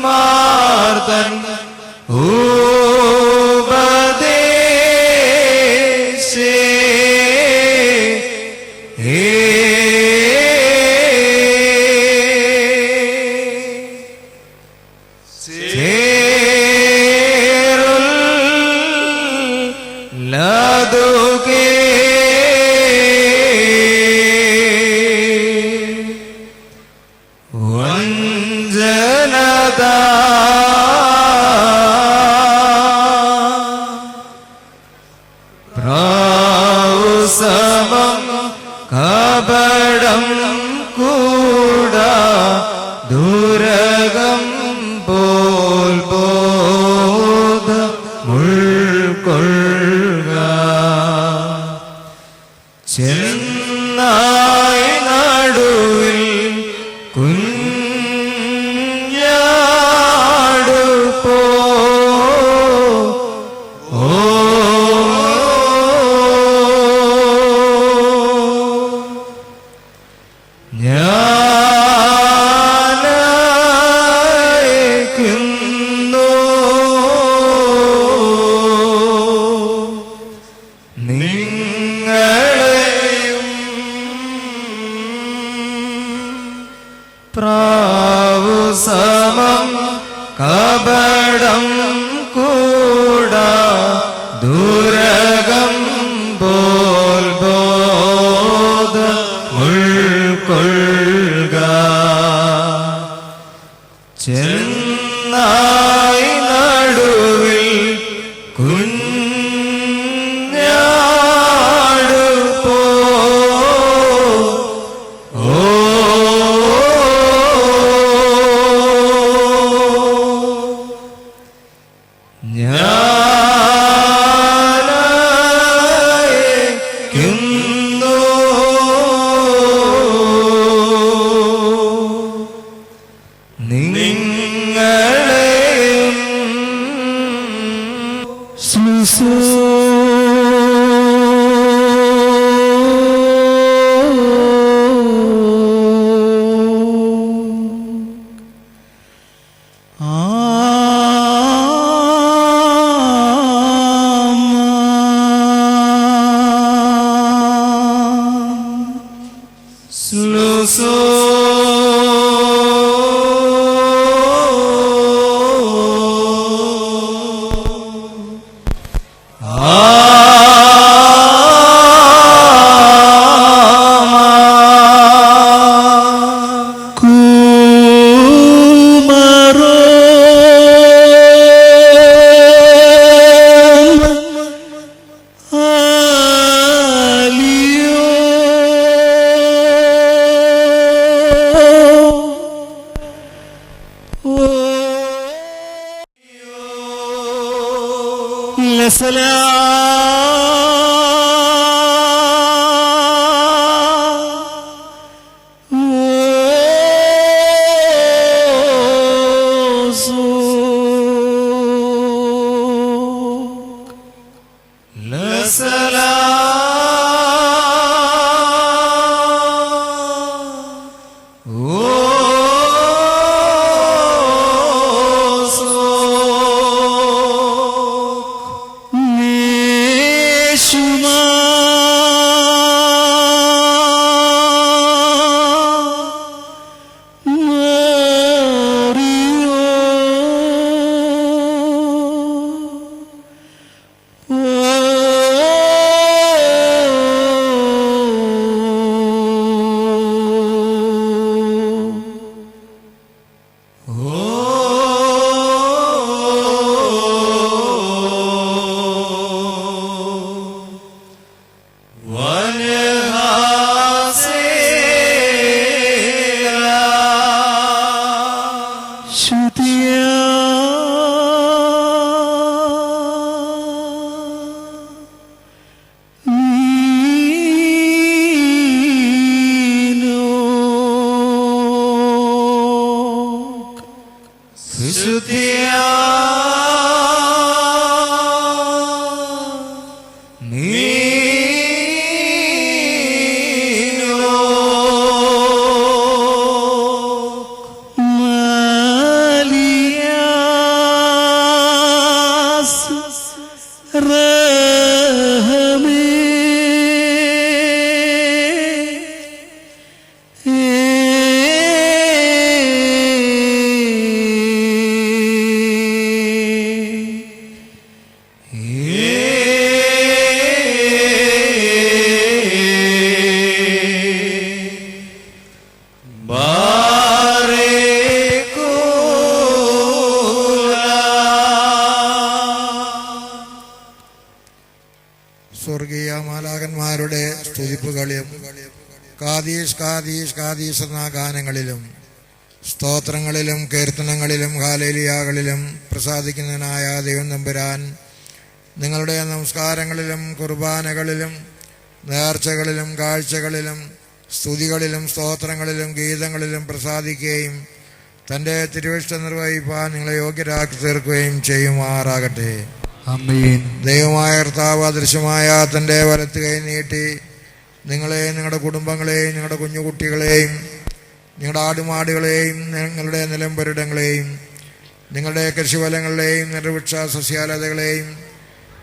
മാർത്തൻ കപടം കൂട ദുരകം പോൽ ബോധമുൾക്കൊള്ളുക. ചെന്നായി നടുവിൽ കുഞ്ഞാടു പോ പ്രാവു സമം കപടം കൂട ദുരകം പോൽ ബോധമുൾക്കൊള്ളുക. ചെന്നായി നടുവിൽ കുഞ്ഞാടു പോ സ്തുതിപ്പുകളിലും കാദീഷ് കാദീഷ് കാദീഷ് എന്ന ഗാനങ്ങളിലും സ്തോത്രങ്ങളിലും കീർത്തനങ്ങളിലും ഹാലേലിയാകളിലും പ്രസാദിക്കുന്നതിനായ ദൈവം തമ്പുരാൻ നിങ്ങളുടെ നമസ്കാരങ്ങളിലും കുർബാനകളിലും നേർച്ചകളിലും കാഴ്ചകളിലും സ്തുതികളിലും സ്തോത്രങ്ങളിലും ഗീതങ്ങളിലും പ്രസാദിക്കുകയും തൻ്റെ തിരുവിഷ്ടം നിർവഹിപ്പാൻ നിങ്ങളെ യോഗ്യരാക്കി തീർക്കുകയും ചെയ്യുമാറാകട്ടെ. ദൈവമായ കർത്താവ് അദൃശ്യമായ തൻ്റെ വലത്ത് കൈ നീട്ടി നിങ്ങളെയും നിങ്ങളുടെ കുടുംബങ്ങളെയും നിങ്ങളുടെ കുഞ്ഞുകുട്ടികളെയും നിങ്ങളുടെ ആടുമാടുകളെയും നിങ്ങളുടെ നിലംപരിടങ്ങളെയും നിങ്ങളുടെ കൃഷിഫലങ്ങളെയും നിർവൃക്ഷ സസ്യാലതകളെയും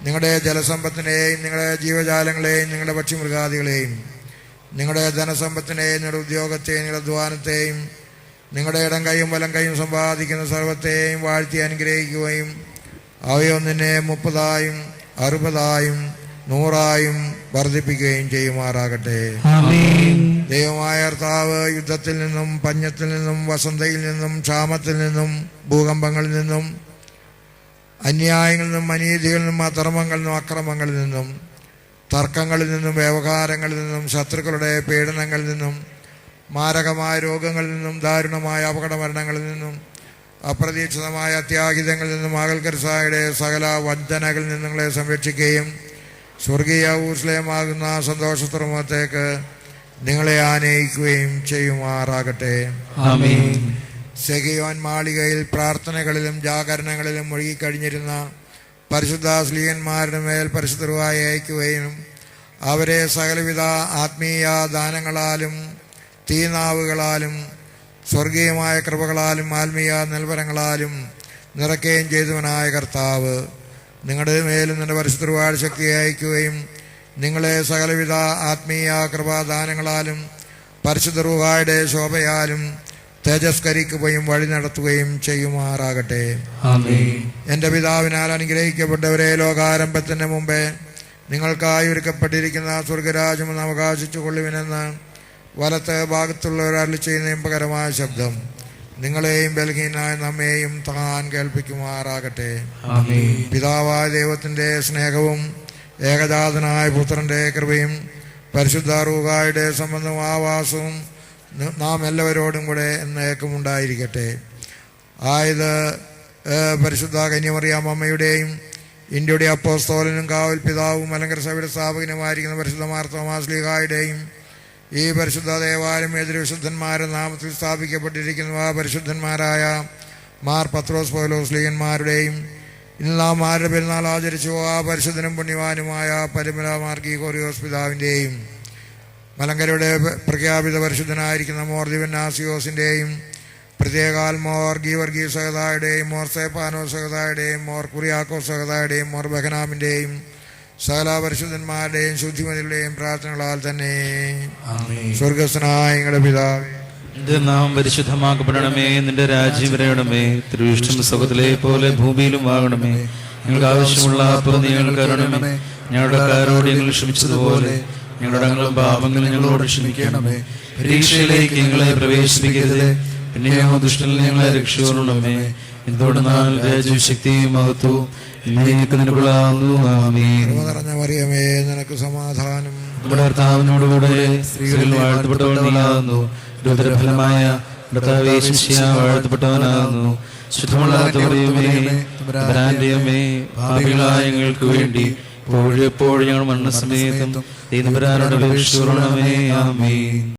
നിങ്ങളുടെ ജലസമ്പത്തിനെയും നിങ്ങളുടെ ജീവജാലങ്ങളെയും നിങ്ങളുടെ പക്ഷിമൃഗാദികളെയും നിങ്ങളുടെ ധനസമ്പത്തിനെയും നിങ്ങളുടെ ഉദ്യോഗത്തെയും നിങ്ങളുടെ അധ്വാനത്തെയും നിങ്ങളുടെ ഇടം കൈയും വലം കൈയും സമ്പാദിക്കുന്ന സർവത്തെയും വാഴ്ത്തി അനുഗ്രഹിക്കുകയും അവയൊന്നിനെ 30 60 100 വർദ്ധിപ്പിക്കുകയും ചെയ്യുമാറാകട്ടെ. ദൈവമായ കർത്താവ് യുദ്ധത്തിൽ നിന്നും പഞ്ഞത്തിൽ നിന്നും വസന്തയിൽ നിന്നും ക്ഷാമത്തിൽ നിന്നും ഭൂകമ്പങ്ങളിൽ നിന്നും അന്യായങ്ങളിൽ നിന്നും അനീതികളിൽ നിന്നും അധർമ്മങ്ങളിൽ നിന്നും അക്രമങ്ങളിൽ നിന്നും തർക്കങ്ങളിൽ നിന്നും വ്യവഹാരങ്ങളിൽ നിന്നും ശത്രുക്കളുടെ പീഡനങ്ങളിൽ നിന്നും മാരകമായ രോഗങ്ങളിൽ നിന്നും ദാരുണമായ അപകടമരണങ്ങളിൽ നിന്നും അപ്രതീക്ഷിതമായ അത്യാഹിതങ്ങളിൽ നിന്നും ആകൽക്കർസായുടെ സകല വഞ്ചനകളിൽ നിന്നും നിങ്ങളെ സംരക്ഷിക്കുകയും സ്വർഗീയ ഊർസ്ലയമാകുന്ന സന്തോഷത്തുറമത്തേക്ക് നിങ്ങളെ ആനയിക്കുകയും ചെയ്യുമാറാകട്ടെ. സെഗിയോൻ മാളികയിൽ പ്രാർത്ഥനകളിലും ജാഗരണങ്ങളിലും മുഴുകിക്കഴിഞ്ഞിരുന്ന പരിശുദ്ധ സ്ലീഹന്മാരുടെ മേൽ പരിശുദ്ധരുവായി അയക്കുകയും അവരെ സകലവിധ ആത്മീയ ദാനങ്ങളാലും തീനാവുകളാലും സ്വർഗീയമായ കൃപകളാലും ആത്മീയ നൽവരങ്ങളാലും നിറയ്ക്കുകയും ചെയ്തവനായ കർത്താവ് നിങ്ങളുടെ മേലും നിന്റെ പരിശുദ്ധരുവായ ശക്തിയെ അയക്കുകയും നിങ്ങളെ സകലവിധ ആത്മീയ കൃപാദാനങ്ങളാലും പരിശുദ്ധ റൂഹായുടെ ശോഭയാലും തേജസ്കരിക്കുകയും വഴി നടത്തുകയും ചെയ്യുമാറാകട്ടെ. എൻ്റെ പിതാവിനാൽ അനുഗ്രഹിക്കപ്പെട്ടവരെ, ലോകാരംഭത്തിന് മുമ്പേ നിങ്ങൾക്കായി ഒരുക്കപ്പെട്ടിരിക്കുന്ന സ്വർഗരാജ്യം അവകാശിച്ചു കൊള്ളുവിനെന്ന് വലത്ത് ഭാഗത്തുള്ളവർ അരുളി ചെയ്യുന്നതിന് പകരമായ ശബ്ദം നിങ്ങളെയും ബലഹീനായ നമ്മെയും താൻ കേൾപ്പിക്കുമാറാകട്ടെ. പിതാവായ ദൈവത്തിൻ്റെ സ്നേഹവും ഏകജാതനായ പുത്രൻ്റെ കൃപയും പരിശുദ്ധ റൂഹായുടെ സംബന്ധവും ആവാസവും നാം എല്ലാവരോടും കൂടെ എന്നേക്കും ഉണ്ടായിരിക്കട്ടെ. ആയത് പരിശുദ്ധ കന്യമറിയാം അമ്മയുടെയും ഇന്ത്യയുടെ അപ്പോസ്തലനും കാവൽ പിതാവും മലങ്കര സഭയുടെ സ്ഥാപകനുമായിരിക്കുന്ന പരിശുദ്ധ മാർ തോമാ ശ്ലീഹായുടെയും ഈ പരിശുദ്ധ ദേവാലയം എതിർവിശുദ്ധന്മാരുടെ നാമത്തിൽ സ്ഥാപിക്കപ്പെട്ടിരിക്കുന്ന പരിശുദ്ധന്മാരായ മാർ പത്രോസ് പൗലോസ് ശ്ലീഹന്മാരുടെയും ഇന്നാം ആരുടെ പെരുന്നാൾ ആചരിച്ചു ആ പരിശുദ്ധനും പുണ്യവാനുമായ പരിമല മാർ ഗീഗോറിയോസ് പിതാവിൻ്റെയും മലങ്കരയുടെ പ്രഖ്യാപിത പരിശുദ്ധനായിരിക്കുന്ന മോർ ദിവന്നാസിയോസിൻ്റെയും പ്രത്യേകാൽ മോർ ഗീവർഗീ സഹതായുടെയും മോർ സേപ്പാനോ സഹതായുടെയും മോർ കുറിയാക്കോ സഹതായുടെയും മോർ ബഹനാമിൻ്റെയും സകല പരിശുദ്ധന്മാരുടെയും ശുദ്ധിമതികളുടെയും പ്രാർത്ഥനകളാൽ തന്നെ സ്വർഗസ്ഥനായ ഞങ്ങളുടെ പിതാവേ, നിന്റെ നാമം പരിശുദ്ധമാക്കപ്പെടണമേ. നിന്റെ രാജ്യം വരണമേ. തിരുവിഷ്ടം സ്വർഗ്ഗത്തിലെ പോലെ ഭൂമിയിലും ആകണമേ. ഞങ്ങൾക്ക് ആവശ്യമുള്ള നീ ഞങ്ങൾക്ക് തരണമേ. ഞങ്ങളുടെ കാരോട് ഞങ്ങൾ ക്ഷമിച്ചതുപോലെ ഞങ്ങളുടെ പാപങ്ങളും ഞങ്ങളോട് ക്ഷമിക്കണമേ. പരീക്ഷയിലേക്ക് ഞങ്ങളെ പ്രവേശിപ്പിക്കരുത്, പിന്നെ ദുഷ്ടനിൽ ഞങ്ങളെ രക്ഷിക്കണമേ. എന്തുകൊണ്ടെന്നാൽ രാജ്യവും ശക്തിയും മഹത്വവും മറിയമേ, നിനക്ക് സമാധാനം. നമ്മുടെ കർത്താവിനോടുകൂടെ സ്ത്രീകളിൽ വാഴ്ത്തപ്പെട്ടവനാകുന്നു. ഫലമായ വാഴ്ത്തപ്പെട്ടവനാകുന്നു. ശുദ്ധമുള്ള ഭാവികളായ ഞങ്ങൾക്ക് വേണ്ടി എപ്പോഴും ഞങ്ങൾ മരണസമയത്തും ദൈവം ആമേൻ.